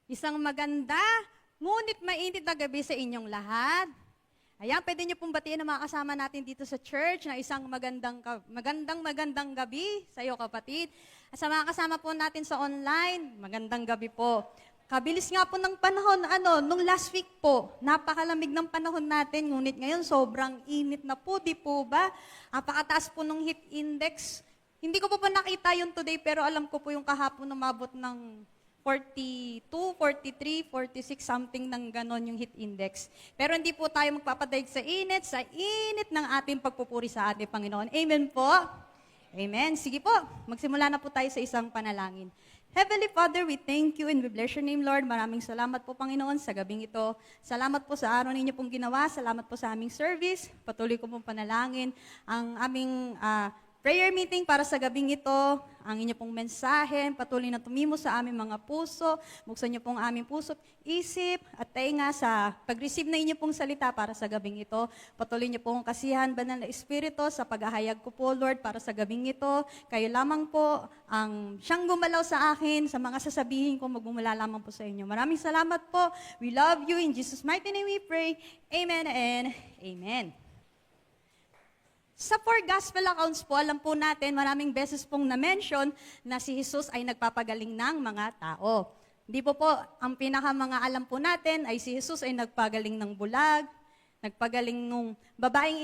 Isang maganda, ngunit mainit na gabi sa inyong lahat. Ayan, pwede niyo pong batiin ang mga kasama natin dito sa church na isang magandang gabi sa iyo, kapatid. At sa mga kasama po natin sa online, magandang gabi po. Kabilis nga po ng panahon, nung last week po, napakalamig ng panahon natin, ngunit ngayon sobrang init na po, di po ba? Napakataas po ng heat index. Hindi ko po nakita yun today, pero alam ko po yung kahapon umabot ng 42, 43, 46, something ng ganon yung heat index. Pero hindi po tayo magpapadaig sa init ng ating pagpupuri sa ating Panginoon. Amen po? Amen. Sige po, magsimula na po tayo sa isang panalangin. Heavenly Father, we thank you and we bless your name, Lord. Maraming salamat po, Panginoon, sa gabing ito. Salamat po sa araw ninyo pong ginawa. Salamat po sa aming service. Patuloy ko pong panalangin ang aming prayer meeting para sa gabing ito, ang inyo pong mensahe, patuloy na tumimo sa aming mga puso, buksan niyo pong aming puso, isip, at tainga sa pag-receive na inyo pong salita para sa gabing ito. Patuloy niyo pong kasihan, Banal na Espiritu, sa paghahayag ko po, Lord, para sa gabing ito. Kayo lamang po ang siyang gumalaw sa akin, sa mga sasabihin ko, magmumula lamang po sa inyo. Maraming salamat po. We love you. In Jesus' mighty name we pray. Amen and amen. Sa four gospel accounts po, alam po natin, maraming beses pong na-mention na si Jesus ay nagpapagaling ng mga tao. Hindi po ang mga alam po natin ay si Jesus ay nagpagaling ng bulag, nagpagaling ng babaeng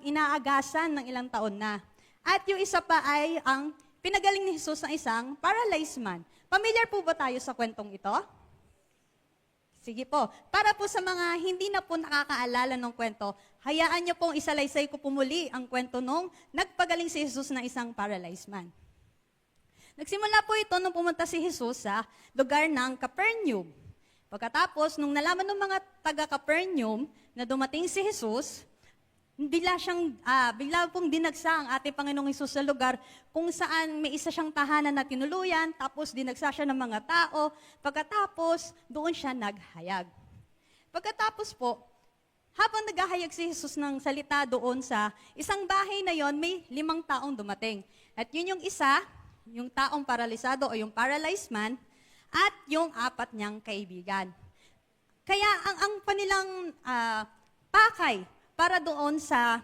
inaagasan ng ilang taon na. At yung isa pa ay ang pinagaling ni Jesus ng isang paralyzed man. Familiar po ba tayo sa kwentong ito? Sige po. Para po sa mga hindi na po nakakaalala ng kwento, hayaan niyo pong isalaysay ko pumuli ang kwento nung nagpagaling si Jesus na isang paralyzed man. Nagsimula po ito nung pumunta si Jesus sa lugar ng Capernaum. Pagkatapos, nung nalaman ng mga taga-Capernaum na dumating si Jesus, bigla pong dinagsa ang ating Panginoong Hesus sa lugar kung saan may isa siyang tahanan na tinuluyan, tapos dinagsa siya ng mga tao, pagkatapos doon siya naghayag. Pagkatapos po, habang naghahayag si Jesus ng salita doon sa isang bahay na yon, may 5 taong dumating. At yun yung isa, yung taong paralisado o yung paralyzed man, at yung 4 niyang kaibigan. Kaya ang kanilang pakay, para doon sa,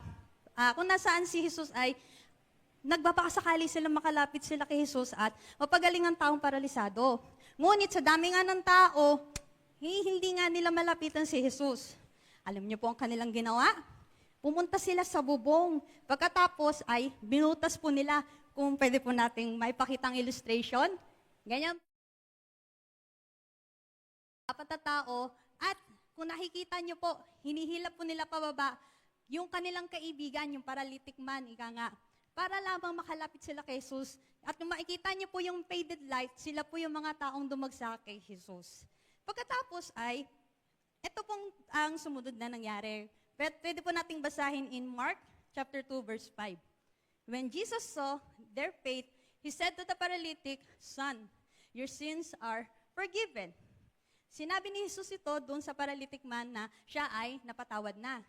kung nasaan si Jesus ay, nagbabakasakali sila makalapit sila kay Jesus at mapagaling ang taong paralisado. Ngunit sa dami nga ng tao, hindi nga nila malapitan si Jesus. Alam niyo po ang kanilang ginawa? Pumunta sila sa bubong. Pagkatapos ay binutas po nila, kung pwede po nating maipakitang illustration. Ganyan. 4 na tao at kung nakikita niyo po, hinihilap po nila pababa yung kanilang kaibigan, yung paralytic man, ika nga, para lamang makalapit sila kay Jesus. At kung makikita niyo po yung faded light, sila po yung mga taong dumagsa kay Jesus. Pagkatapos ay, ito pong ang sumunod na nangyari. Pwede po nating basahin in Mark chapter 2, verse 5. When Jesus saw their faith, He said to the paralytic, "Son, your sins are forgiven." Sinabi ni Jesus ito doon sa paralytic man na siya ay napatawad na.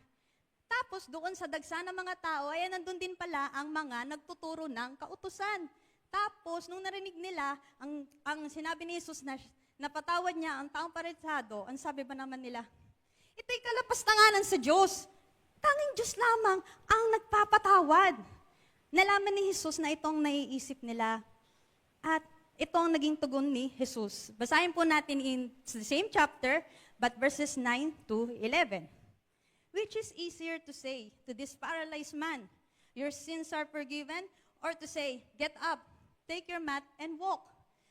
Tapos doon sa dagsa ng mga tao, ay nandun din pala ang mga nagtuturo ng kautusan. Tapos nung narinig nila, ang sinabi ni Jesus na napatawad niya ang taong paralisado, ang sabi ba naman nila, ito'y kalapastanganan sa Diyos. Tanging Diyos lamang ang nagpapatawad. Nalaman ni Jesus na itong naiisip nila. At ito ang naging tugon ni Jesus. Basahin po natin in the same chapter, but verses 9 to 11. Which is easier to say to this paralyzed man, your sins are forgiven, or to say, get up, take your mat, and walk?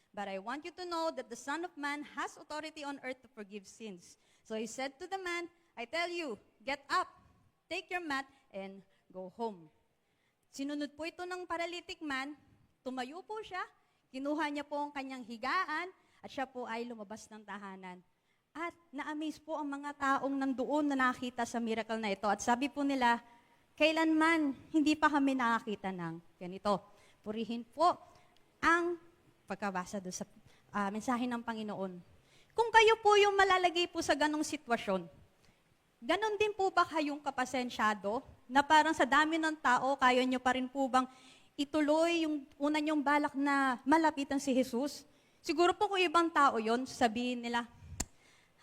But I want you to know that the Son of Man has authority on earth to forgive sins. So he said to the man, I tell you, get up, take your mat, and go home. Sinunod po ito ng paralytic man, tumayo po siya, kinuha niya po ang kanyang higaan at siya po ay lumabas ng tahanan. At na-amaze po ang mga taong nandoon na nakita sa miracle na ito. At sabi po nila, kailanman hindi pa kami nakakita ng ganito. Purihin po ang pagkabasa doon sa mensahe ng Panginoon. Kung kayo po yung malalagay po sa ganong sitwasyon, ganon din po ba kayong kapasensyado na parang sa dami ng tao, kaya nyo pa rin po bang ituloy yung una nyong balak na malapitan si Jesus? Siguro po kung ibang tao yon, sabihin nila,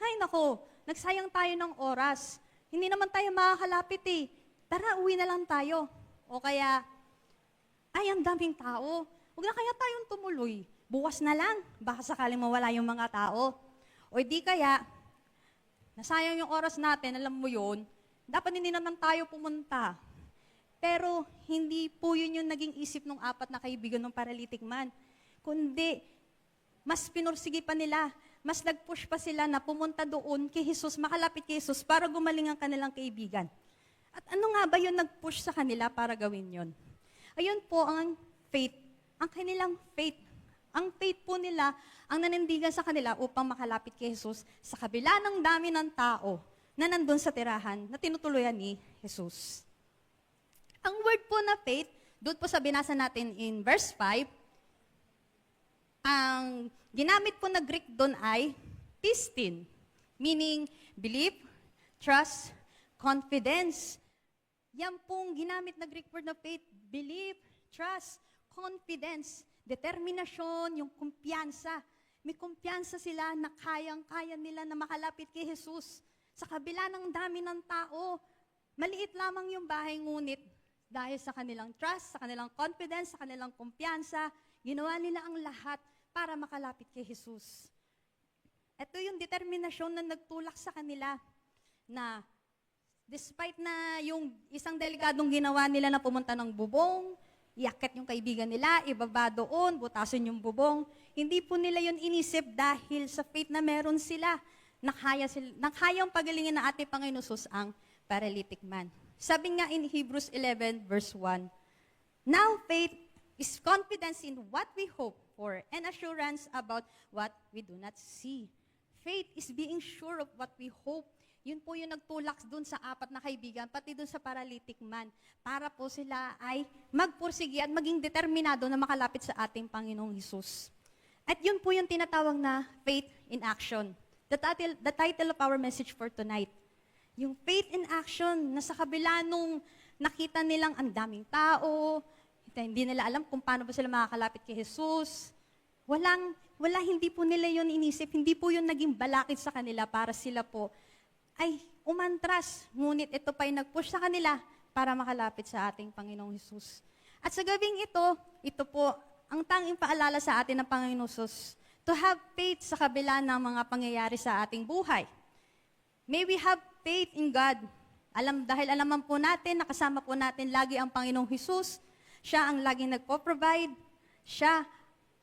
Hay nako, nagsayang tayo ng oras. Hindi naman tayo makakalapit eh. Tara, uwi na lang tayo. O kaya, ay, ang daming tao. Huwag na kaya tayong tumuloy. Bukas na lang, baka sakaling mawala yung mga tao. O di kaya, nasayang yung oras natin, alam mo yun, dapat hindi naman tayo pumunta. Pero hindi po yun yung naging isip ng apat na kaibigan ng paralytic man. Kundi, mas pinursigi pa nila, mas nag-push pa sila na pumunta doon kay Jesus, makalapit kay Jesus para gumaling ang kanilang kaibigan. At ano nga ba yun nag-push sa kanila para gawin yun? Ayun po ang faith, ang kanilang faith. Ang faith po nila, ang nanindigan sa kanila upang makalapit kay Jesus sa kabila ng dami ng tao na nandun sa tirahan na tinutuluyan ni Jesus. Ang word po na faith, doon po sa binasa natin in verse 5, ang ginamit po na Greek doon ay pistin, meaning belief, trust, confidence. Yan pong ginamit na Greek word na faith, belief, trust, confidence, determinasyon, yung kumpiyansa. May kumpiyansa sila na kayang-kaya nila na makalapit kay Jesus. Sa kabila ng dami ng tao, maliit lamang yung bahay, ngunit dahil sa kanilang trust, sa kanilang confidence, sa kanilang kumpiyansa, ginawa nila ang lahat para makalapit kay Jesus. Ito yung determinasyon na nagtulak sa kanila na despite na yung isang delikadong ginawa nila na pumunta ng bubong, iakit yung kaibigan nila, ibaba doon, butasin yung bubong, hindi po nila yun inisip dahil sa faith na meron sila, nakayang pagalingin na ating Panginoon Jesus ang paralytic man. Sabi nga in Hebrews 11 verse 1, now faith is confidence in what we hope for and assurance about what we do not see. Faith is being sure of what we hope. Yun po yung nagtulak dun sa apat na kaibigan, pati dun sa paralytic man, para po sila ay magpursigi at maging determinado na makalapit sa ating Panginoong Hesus. At yun po yung tinatawag na faith in action. The title of our message for tonight. Yung faith in action, na sa kabila nung nakita nilang ang daming tao, hindi nila alam kung paano ba sila makakalapit kay Jesus. Hindi po nila yun inisip, hindi po yun naging balakid sa kanila para sila po ay umantras. Ngunit ito pa yung nag-push sa kanila para makalapit sa ating Panginoong Jesus. At sa gabing ito po ang tanging paalala sa atin ng Panginoong Jesus, to have faith sa kabila ng mga pangyayari sa ating buhay. May we have faith in God. Dahil alaman po natin, nakasama po natin lagi ang Panginoong Hesus. Siya ang laging nagpo-provide. Siya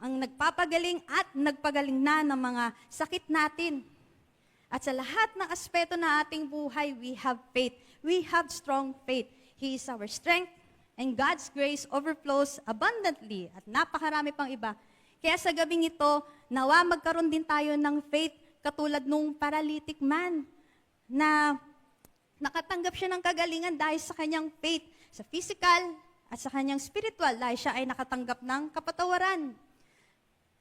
ang nagpapagaling at nagpagaling na ng mga sakit natin. At sa lahat ng aspeto na ating buhay, we have faith. We have strong faith. He is our strength, and God's grace overflows abundantly. At napakarami pang iba. Kaya sa gabing ito, nawa magkaroon din tayo ng faith katulad nung paralytic man na nakatanggap siya ng kagalingan dahil sa kanyang faith sa physical at sa kanyang spiritual dahil siya ay nakatanggap ng kapatawaran.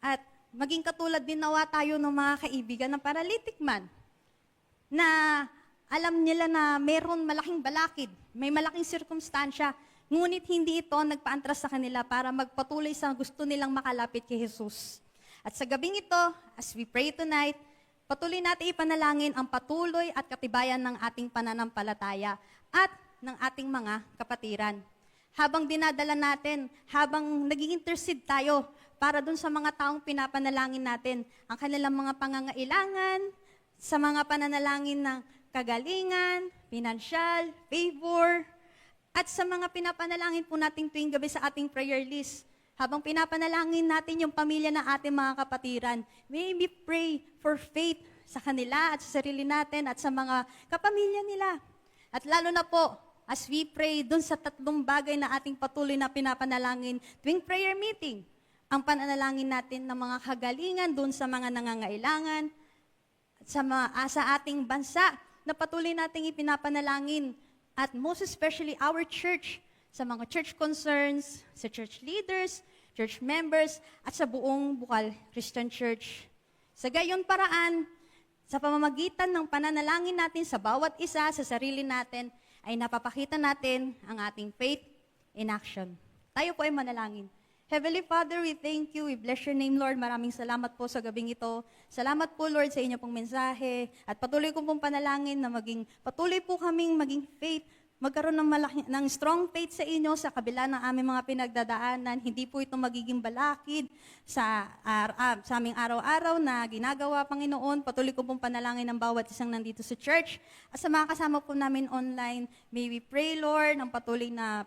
At maging katulad din nawa tayo ng mga kaibigan ng paralytic man na alam nila na mayroon malaking balakid, may malaking sirkumstansya, ngunit hindi ito nagpaantras sa kanila para magpatuloy sa gusto nilang makalapit kay Jesus. At sa gabing ito, as we pray tonight, patuloy natin ipanalangin ang patuloy at katibayan ng ating pananampalataya at ng ating mga kapatiran. Habang dinadala natin, habang nag-i-intercede tayo para dun sa mga taong pinapanalangin natin, ang kanilang mga pangangailangan, sa mga pananalangin ng kagalingan, pinansyal, favor, at sa mga pinapanalangin po natin tuwing gabi sa ating prayer list. Habang pinapanalangin natin yung pamilya ng ating mga kapatiran, may we pray for faith sa kanila at sa sarili natin at sa mga kapamilya nila. At lalo na po, as we pray dun sa tatlong bagay na ating patuloy na pinapanalangin tuwing prayer meeting, ang pananalangin natin ng mga kagalingan dun sa mga nangangailangan, at sa ating bansa na patuloy nating ipinapanalangin, at most especially our church, sa mga church concerns, sa church leaders, church members, at sa buong Bukal Christian Church. Sa gayon paraan, sa pamamagitan ng pananalangin natin sa bawat isa, sa sarili natin, ay napapakita natin ang ating faith in action. Tayo po ay manalangin. Heavenly Father, we thank you. We bless your name, Lord. Maraming salamat po sa gabing ito. Salamat po, Lord, sa inyo pong mensahe. At patuloy ko pong panalangin na patuloy po kaming maging faith, magkaroon ng strong faith sa inyo sa kabila ng aming mga pinagdadaanan. Hindi po ito magiging balakid sa aming araw-araw na ginagawa, Panginoon. Patuloy ko pong panalangin ng bawat isang nandito sa church. At sa mga kasama po namin online, may we pray, Lord, ng patuloy na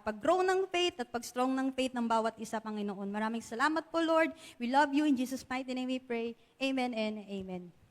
pag-grow ng faith at pag-strong ng faith ng bawat isa, Panginoon. Maraming salamat po, Lord. We love you. In Jesus' mighty name we pray. Amen and amen.